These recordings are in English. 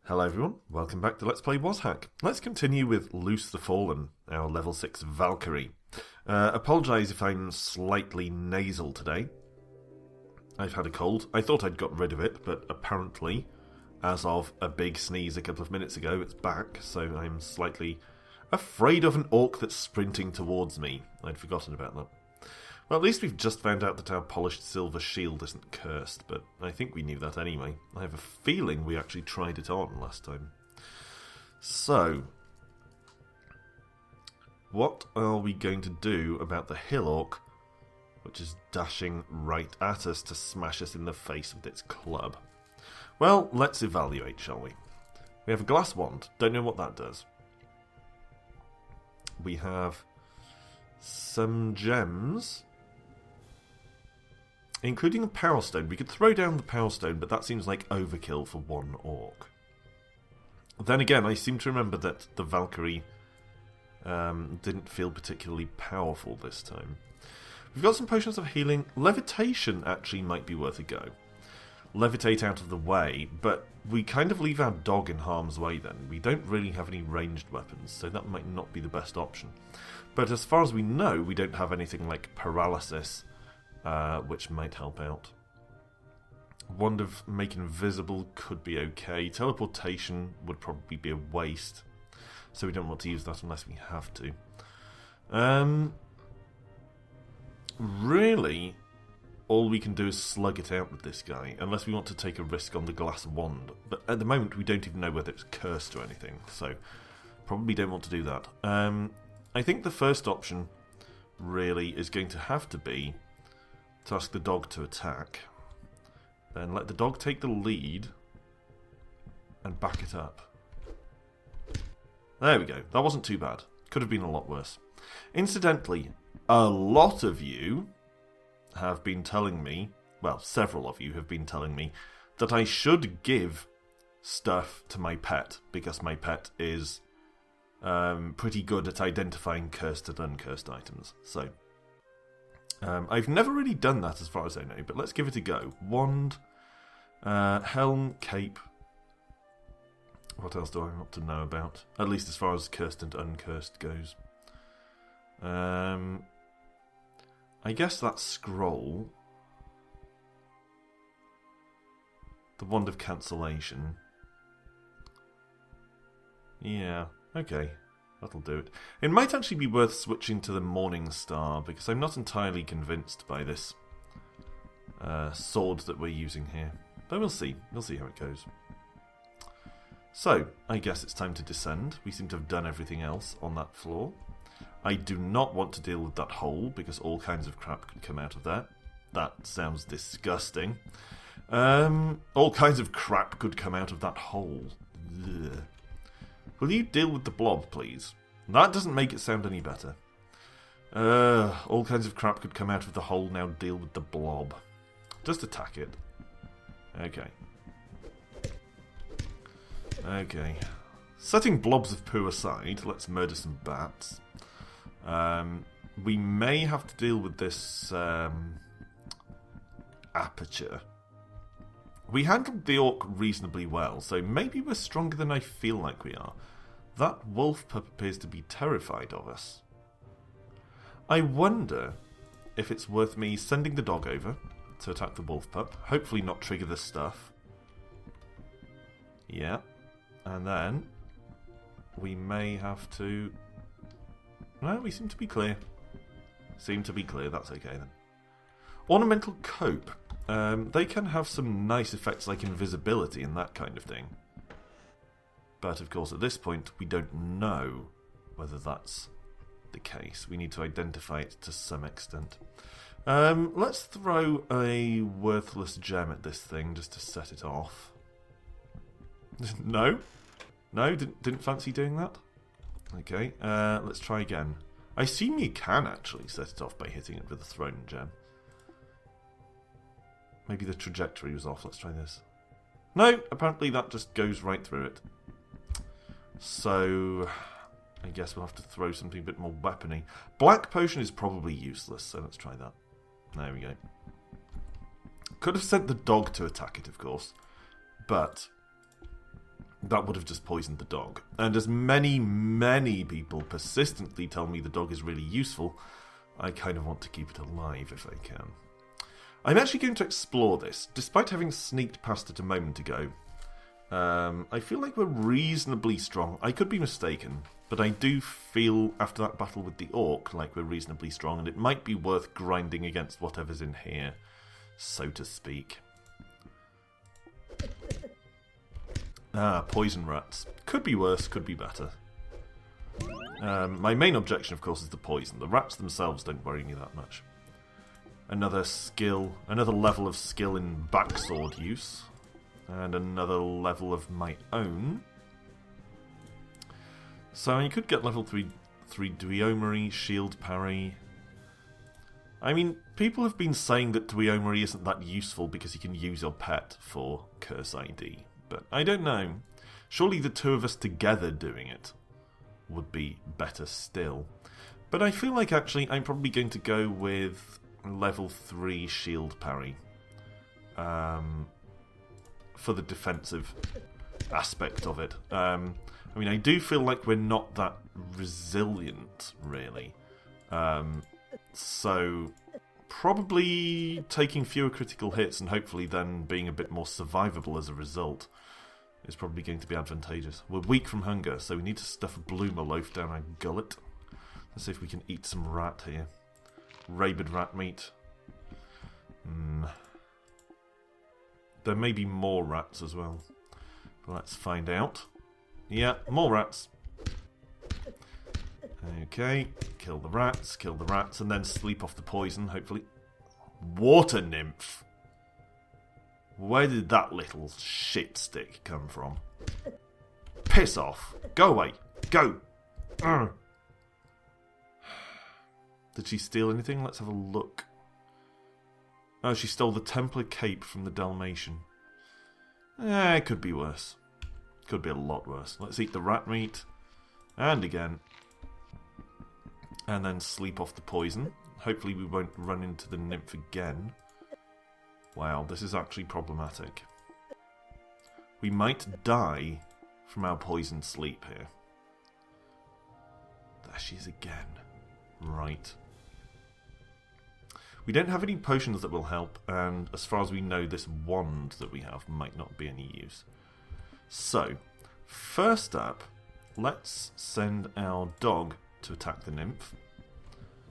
Hello everyone, welcome back to Let's Play WazHack. Let's continue with Loose the Fallen, our level 6 Valkyrie. Apologise if I'm slightly nasal today. I've had a cold. I thought I'd got rid of it, but apparently, as of a big sneeze a couple of minutes ago, it's back, so I'm slightly afraid of an orc that's sprinting towards me. I'd forgotten about that. Well, at least we've just found out that our polished silver shield isn't cursed, but I think we knew that anyway. I have a feeling we actually tried it on last time. So, what are we going to do about the hill orc, which is dashing right at us to smash us in the face with its club? Well, let's evaluate, shall we? We have a glass wand. Don't know what that does. We have some gems, including a power stone. We could throw down the power stone, but that seems like overkill for one orc. Then again, I seem to remember that the Valkyrie didn't feel particularly powerful this time. We've got some potions of healing. Levitation actually might be worth a go. Levitate out of the way, but we kind of leave our dog in harm's way then. We don't really have any ranged weapons, so that might not be the best option. But as far as we know, we don't have anything like paralysis, which might help out. Wand of Make Invisible could be okay. Teleportation would probably be a waste, so we don't want to use that unless we have to. Really, all we can do is slug it out with this guy, unless we want to take a risk on the glass wand. But at the moment, we don't even know whether it's cursed or anything, so probably don't want to do that. I think the first option really is going to have to be to ask the dog to attack, then let the dog take the lead and back it up. There we go. That wasn't too bad. Could have been a lot worse. Incidentally, a lot of you have been telling me, well, several of you have been telling me, that I should give stuff to my pet, because my pet is pretty good at identifying cursed and uncursed items. So, I've never really done that as far as I know, but let's give it a go. Wand, helm, cape. What else do I want to know about? At least as far as cursed and uncursed goes. I guess that scroll. The Wand of Cancellation. Yeah, okay. That'll do it. It might actually be worth switching to the Morning Star, because I'm not entirely convinced by this sword that we're using here. But we'll see. We'll see how it goes. So, I guess it's time to descend. We seem to have done everything else on that floor. I do not want to deal with that hole, because all kinds of crap could come out of that. That sounds disgusting. All kinds of crap could come out of that hole. Ugh. Will you deal with the blob, please? That doesn't make it sound any better. All kinds of crap could come out of the hole, now deal with the blob. Just attack it. Okay. Okay. Setting blobs of poo aside, let's murder some bats. We may have to deal with this aperture. We handled the orc reasonably well, so maybe we're stronger than I feel like we are. That wolf pup appears to be terrified of us. I wonder if it's worth me sending the dog over to attack the wolf pup, hopefully not trigger this stuff. Yeah. And then we may have to... No, we seem to be clear. Seem to be clear, that's okay then. Ornamental Cope. They can have some nice effects like invisibility and that kind of thing. But of course at this point we don't know whether that's the case. We need to identify it to some extent. Let's throw a worthless gem at this thing just to set it off. No? No? Didn't fancy doing that? Okay, let's try again. I assume you can actually set it off by hitting it with a thrown gem. Maybe the trajectory was off. Let's try this. No, apparently that just goes right through it. So, I guess we'll have to throw something a bit more weapony. Black Potion is probably useless, so let's try that. There we go. Could have sent the dog to attack it, of course. But that would have just poisoned the dog. And as many people persistently tell me the dog is really useful, I kind of want to keep it alive if I can. I'm actually going to explore this, despite having sneaked past it a moment ago. I feel like we're reasonably strong. I could be mistaken, but I do feel, after that battle with the orc, like we're reasonably strong, and it might be worth grinding against whatever's in here, so to speak. Poison rats. Could be worse, could be better. My main objection, of course, is the poison. The rats themselves don't worry me that much. Another skill, another level of skill in backsword use. And another level of my own. So you could get level 3 Duomery, shield parry. I mean, people have been saying that Duomery isn't that useful because you can use your pet for Curse ID. But I don't know. Surely the two of us together doing it would be better still. But I feel like actually I'm probably going to go with level 3 shield parry. For the defensive aspect of it. I mean, I do feel like we're not that resilient, really. So, probably taking fewer critical hits and hopefully then being a bit more survivable as a result is probably going to be advantageous. We're weak from hunger, so we need to stuff a bloomer loaf down our gullet. Let's see if we can eat some rat here. Rabid rat meat. There may be more rats as well. But let's find out. Yeah, more rats. Okay, kill the rats, and then sleep off the poison, hopefully. Water nymph! Where did that little shit stick come from? Piss off! Go away! Go! Did she steal anything? Let's have a look. Oh, she stole the Templar cape from the Dalmatian. It could be worse. Could be a lot worse. Let's eat the rat meat. And again. And then sleep off the poison. Hopefully we won't run into the nymph again. Wow, this is actually problematic. We might die from our poison sleep here. There she is again. Right. We don't have any potions that will help, and as far as we know, this wand that we have might not be any use. So, first up, let's send our dog to attack the nymph.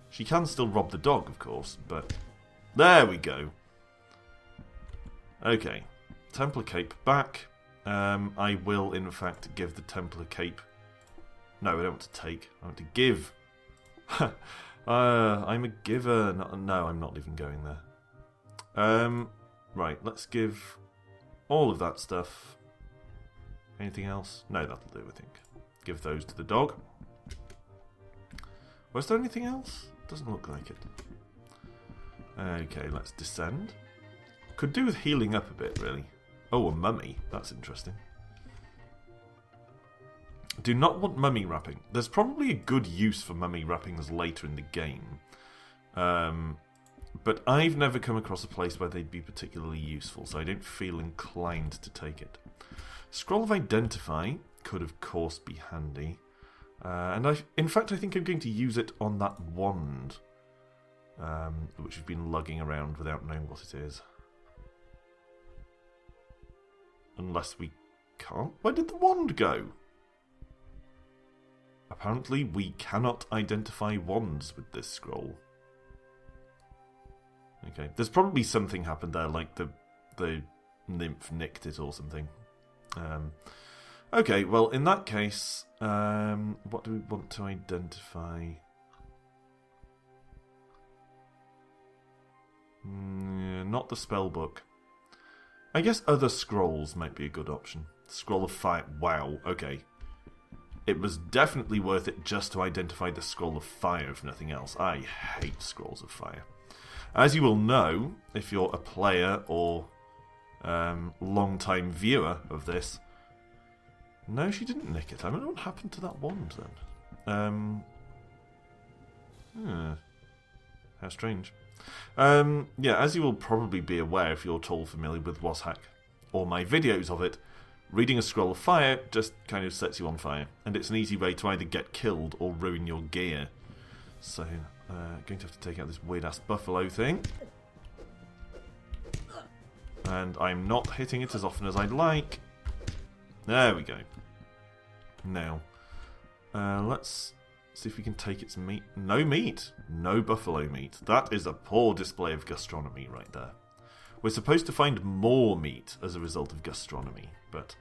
She can still rob the dog, of course, but there we go. Okay, Templar cape back. I will, in fact, give the Templar cape... No, I don't want to take. I want to give. I'm a giver. No, I'm not even going there. Right, let's give all of that stuff. Anything else? No, that'll do, I think. Give those to the dog. Was there anything else? Doesn't look like it. Okay, let's descend. Could do with healing up a bit, really. Oh, a mummy. That's interesting. Do not want mummy wrapping. There's probably a good use for mummy wrappings later in the game. But I've never come across a place where they'd be particularly useful, so I don't feel inclined to take it. Scroll of Identify could, of course, be handy. In fact, I think I'm going to use it on that wand, which we've been lugging around without knowing what it is. Unless we can't. Where did the wand go? Apparently, we cannot identify wands with this scroll. Okay, there's probably something happened there, like the nymph nicked it or something. Okay, well, in that case, what do we want to identify? Not the spell book. I guess other scrolls might be a good option. Scroll of Fire. Wow, okay. It was definitely worth it just to identify the Scroll of Fire, if nothing else. I hate Scrolls of Fire. As you will know, if you're a player or long-time viewer of this... No, she didn't nick it. I wonder what happened to that wand, then. How strange. Yeah, as you will probably be aware if you're at all familiar with WazHack, or my videos of it, Reading a scroll of fire just kind of sets you on fire, and it's an easy way to either get killed or ruin your gear. So, going to have to take out this weird-ass buffalo thing. And I'm not hitting it as often as I'd like. There we go. Now, let's see if we can take its meat. No meat. No buffalo meat. That is a poor display of gastronomy right there. We're supposed to find more meat as a result of gastronomy, but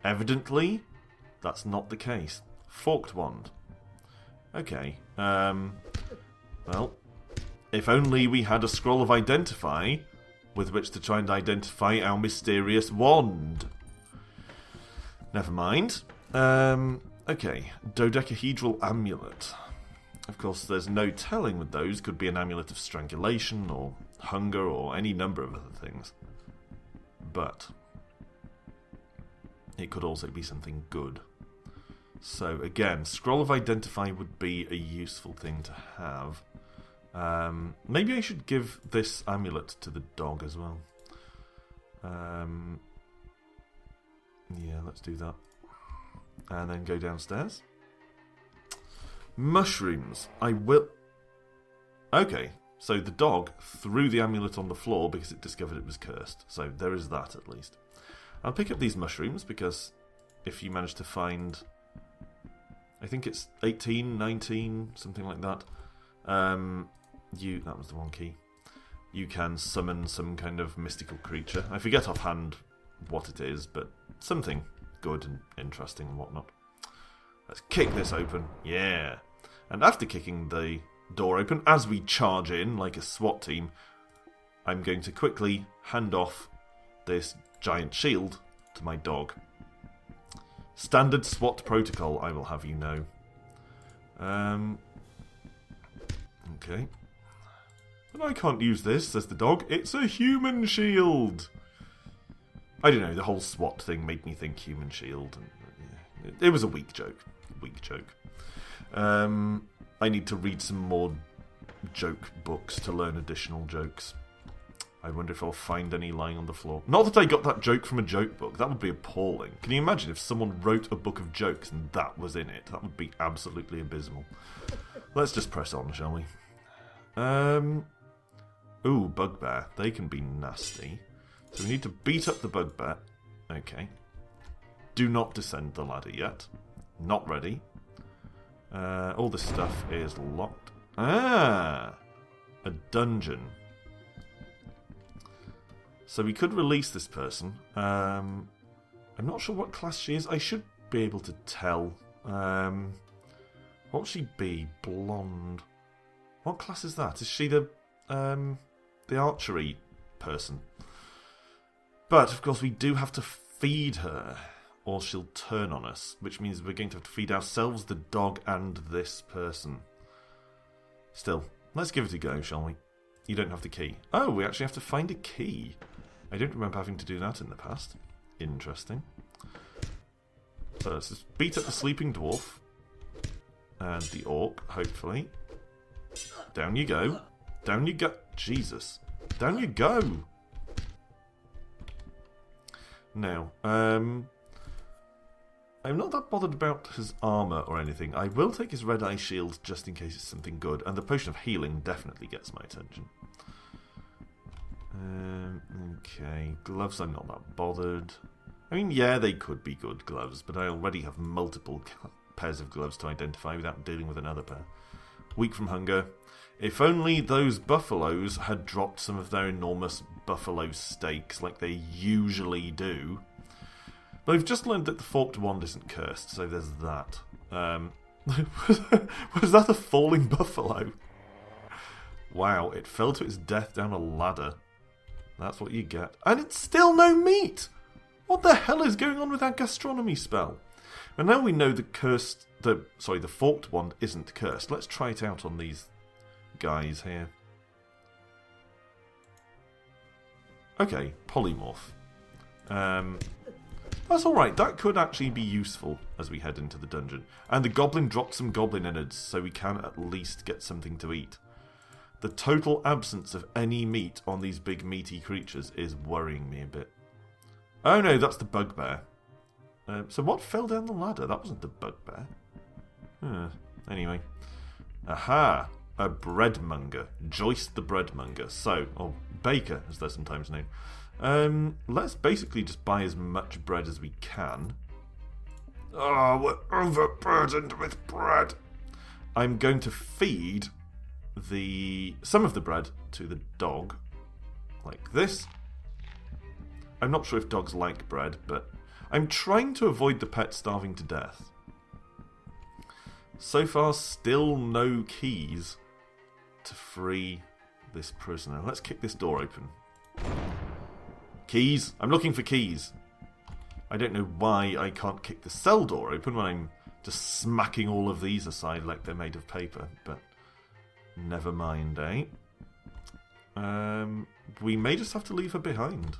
evidently that's not the case. Forked wand. Okay. Well, if only we had a scroll of identify with which to try and identify our mysterious wand. Never mind. Okay. Dodecahedral amulet. Of course, there's no telling with those. Could be an amulet of strangulation or hunger or any number of other things. But it could also be something good. So again, scroll of identify would be a useful thing to have. Maybe I should give this amulet to the dog as well. Yeah, let's do that. And then go downstairs. Mushrooms. I will... Okay, so the dog threw the amulet on the floor because it discovered it was cursed. So there is that at least. I'll pick up these mushrooms because if you manage to find... I think it's 18, 19, something like that. That was the wrong key. You can summon some kind of mystical creature. I forget offhand what it is, but something good and interesting and whatnot. Let's kick this open. Yeah. And after kicking the door open, as we charge in like a SWAT team, I'm going to quickly hand off this giant shield to my dog. Standard SWAT protocol, I will have you know. Okay. But I can't use this, says the dog. It's a human shield. I don't know, the whole SWAT thing made me think human shield. And, it was a weak joke. I need to read some more joke books to learn additional jokes. I wonder if I'll find any lying on the floor. Not that I got that joke from a joke book. That would be appalling. Can you imagine if someone wrote a book of jokes and that was in it? That would be absolutely abysmal. Let's just press on, shall we? Ooh, bugbear. They can be nasty. So we need to beat up the bugbear. Okay. Do not descend the ladder yet. Not ready. All this stuff is locked. Ah! A dungeon. So we could release this person. I'm not sure what class she is. I should be able to tell. What would she be? Blonde. What class is that? Is she the archery person? But, of course, we do have to feed her, or she'll turn on us, which means we're going to have to feed ourselves, the dog, and this person. Still, let's give it a go, shall we? You don't have the key. Oh, we actually have to find a key. I don't remember having to do that in the past. Interesting. So let's just beat up the sleeping dwarf. And the orc, hopefully. Down you go. Down you go. Jesus. Down you go. Now, I'm not that bothered about his armour or anything. I will take his red eye shield just in case it's something good. And the potion of healing definitely gets my attention. Okay, gloves I'm not that bothered. I mean, yeah, they could be good gloves, but I already have multiple pairs of gloves to identify without dealing with another pair. Weak from hunger. If only those buffaloes had dropped some of their enormous buffalo steaks like they usually do. But I've just learned that the forked wand isn't cursed, so there's that. Was that a falling buffalo? Wow, it fell to its death down a ladder. That's what you get. And it's still no meat! What the hell is going on with that gastronomy spell? And now we know the forked wand isn't cursed. Let's try it out on these guys here. Okay, polymorph. That's alright, that could actually be useful as we head into the dungeon. And the goblin dropped some goblin innards, so we can at least get something to eat. The total absence of any meat on these big meaty creatures is worrying me a bit. Oh no, that's the bugbear. So what fell down the ladder? That wasn't the bugbear. Anyway. Aha! A breadmonger. Joyce the breadmonger. So, or baker, as they're sometimes known. Let's basically just buy as much bread as we can. Oh, we're overburdened with bread. I'm going to feed some of the bread to the dog. Like this. I'm not sure if dogs like bread, but I'm trying to avoid the pet starving to death. So far, still no keys to free this prisoner. Let's kick this door open. Keys! I'm looking for keys. I don't know why I can't kick the cell door open when I'm just smacking all of these aside like they're made of paper, but never mind, eh? We may just have to leave her behind.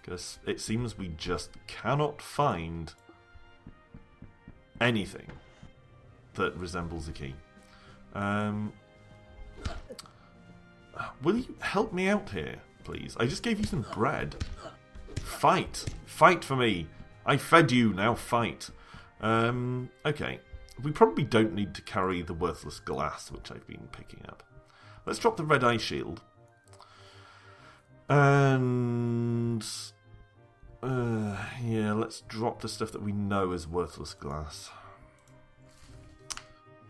Because it seems we just cannot find anything that resembles a key. Will you help me out here, please? I just gave you some bread. Fight! Fight for me! I fed you, now fight! Okay. We probably don't need to carry the worthless glass, which I've been picking up. Let's drop the red eye shield. And... yeah, let's drop the stuff that we know is worthless glass.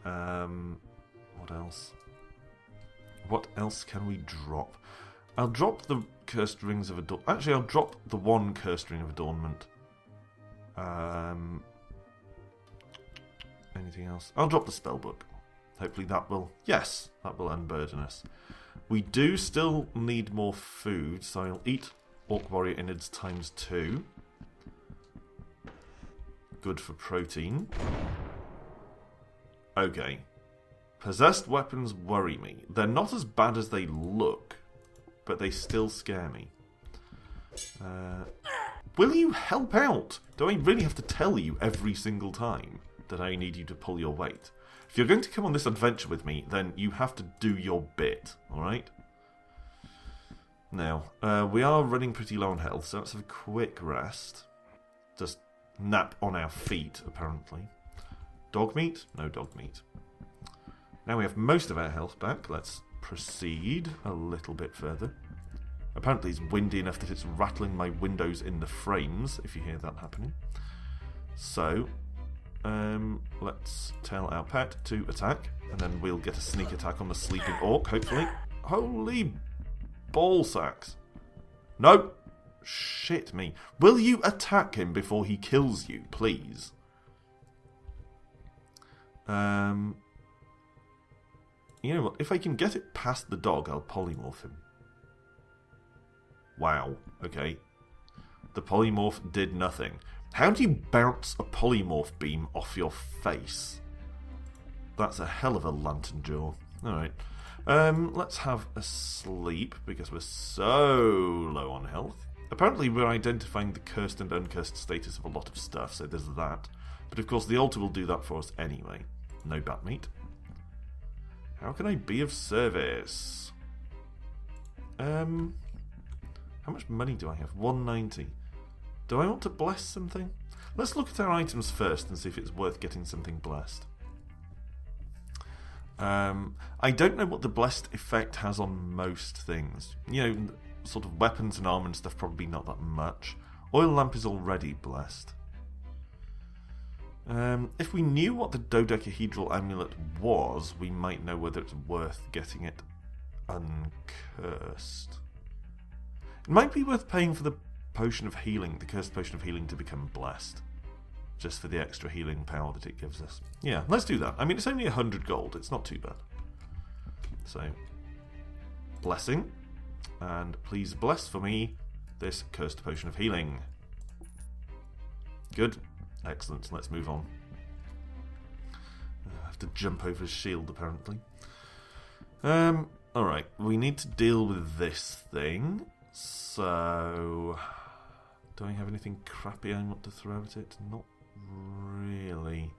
What else? What else can we drop? I'll drop the cursed rings of adornment. Actually, I'll drop the one cursed ring of adornment. Anything else? I'll drop the spellbook. Hopefully that will... Yes, that will unburden us. We do still need more food, so I'll eat Orc Warrior Innards ×2. Good for protein. Okay. Possessed weapons worry me. They're not as bad as they look, but they still scare me. Will you help out? Do I really have to tell you every single time that I need you to pull your weight? If you're going to come on this adventure with me, then you have to do your bit, alright? Now, we are running pretty low on health, so let's have a quick rest. Just nap on our feet, apparently. Dog meat? No dog meat. Now we have most of our health back. Let's proceed a little bit further. Apparently it's windy enough that it's rattling my windows in the frames, if you hear that happening. So, let's tell our pet to attack, and then we'll get a sneak attack on the sleeping orc, hopefully. Holy ball sacks. No! Shit me. Will you attack him before he kills you, please? You know what? If I can get it past the dog, I'll polymorph him. Wow. Okay. The polymorph did nothing. How do you bounce a polymorph beam off your face? That's a hell of a lantern jaw. Alright. Let's have a sleep, because we're so low on health. Apparently we're identifying the cursed and uncursed status of a lot of stuff, so there's that. But of course the altar will do that for us anyway. No bat meat. How can I be of service? How much money do I have? 190. Do I want to bless something? Let's look at our items first and see if it's worth getting something blessed. I don't know what the blessed effect has on most things. You know, sort of weapons and armor and stuff, probably not that much. Oil lamp is already blessed. If we knew what the dodecahedral amulet was, we might know whether it's worth getting it uncursed. It might be worth paying for the potion of healing, the cursed potion of healing, to become blessed. Just for the extra healing power that it gives us. Yeah, let's do that. I mean, it's only 100 gold. It's not too bad. So, blessing. And please bless for me this cursed potion of healing. Good. Excellent. Let's move on. I have to jump over his shield, apparently. Alright. We need to deal with this thing. So, do I have anything crappy I want to throw at it? Not really.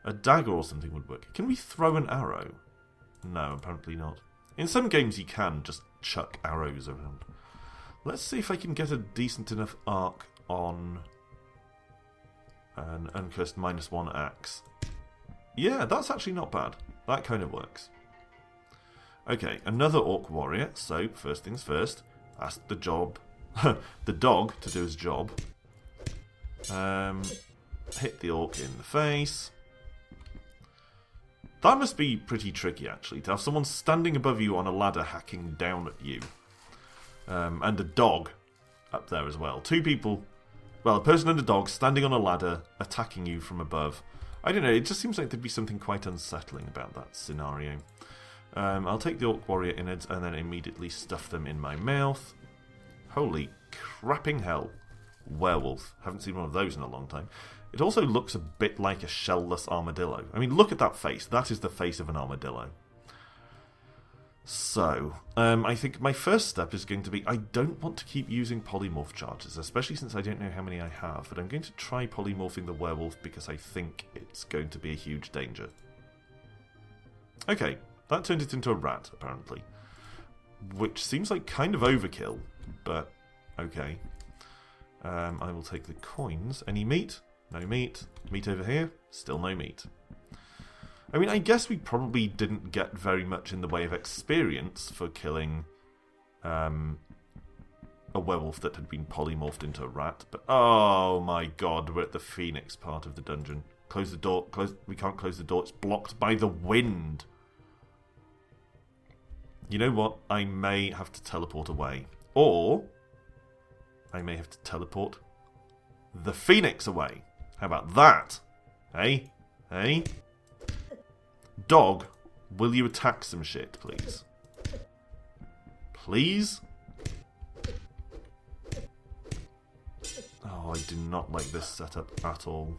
A dagger or something would work. Can we throw an arrow? No, apparently not. In some games you can just chuck arrows around. Let's see if I can get a decent enough arc on An uncursed -1 axe. Yeah, that's actually not bad. That kind of works. Okay, another orc warrior. So, first things first, ask the dog to do his job. Hit the orc in the face. That must be pretty tricky, actually, to have someone standing above you on a ladder hacking down at you. And a dog up there as well. Two people, well, a person and a dog standing on a ladder attacking you from above. I don't know, it just seems like there'd be something quite unsettling about that scenario. I'll take the orc warrior innards and then immediately stuff them in my mouth. Holy crapping hell. Werewolf. Haven't seen one of those in a long time. It also looks a bit like a shellless armadillo. I mean, look at that face. That is the face of an armadillo. So, I think my first step is going to be, I don't want to keep using polymorph charges, especially since I don't know how many I have, but I'm going to try polymorphing the werewolf because I think it's going to be a huge danger. Okay, that turned it into a rat, apparently. Which seems like kind of overkill, but okay. I will take the coins. Any meat? No meat. Meat over here? Still no meat. I mean, I guess we probably didn't get very much in the way of experience for killing a werewolf that had been polymorphed into a rat. But oh my god, we're at the Phoenix part of the dungeon. Close the door. We can't close the door. It's blocked by the wind. You know what? I may have to teleport away. Or I may have to teleport the Phoenix away. How about that? Hey? Hey? Dog, will you attack some shit, please? Please? Oh, I do not like this setup at all.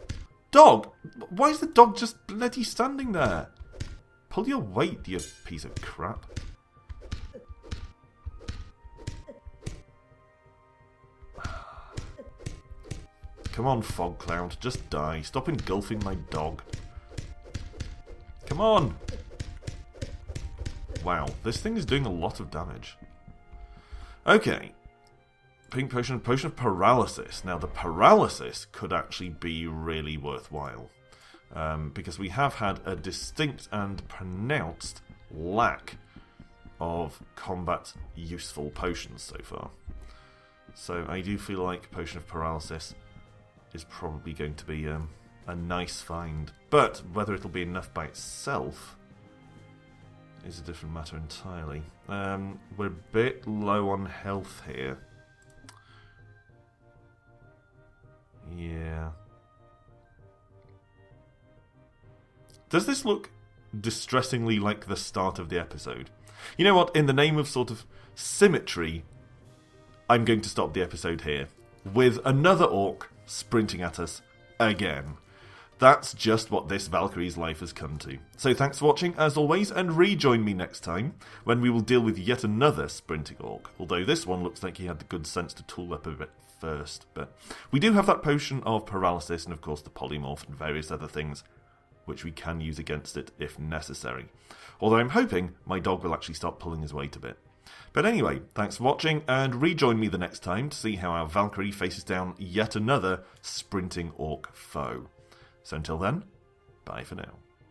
Dog! Why is the dog just bloody standing there? Pull your weight, you piece of crap. Come on, Fog Cloud, just die. Stop engulfing my dog. Come on! Wow, this thing is doing a lot of damage. Okay. Pink potion, potion of paralysis. Now, the paralysis could actually be really worthwhile. Because we have had a distinct and pronounced lack of combat useful potions so far. So I do feel like potion of paralysis is probably going to be a nice find. But whether it'll be enough by itself is a different matter entirely. We're a bit low on health here. Yeah. Does this look distressingly like the start of the episode? You know what? In the name of sort of symmetry, I'm going to stop the episode here with another orc sprinting at us again. That's just what this Valkyrie's life has come to. So thanks for watching, as always, and rejoin me next time, when we will deal with yet another sprinting orc. Although this one looks like he had the good sense to tool up a bit first. But we do have that potion of paralysis, and of course the polymorph and various other things, which we can use against it if necessary. Although I'm hoping my dog will actually start pulling his weight a bit. But anyway, thanks for watching, and rejoin me the next time to see how our Valkyrie faces down yet another sprinting orc foe. So until then, bye for now.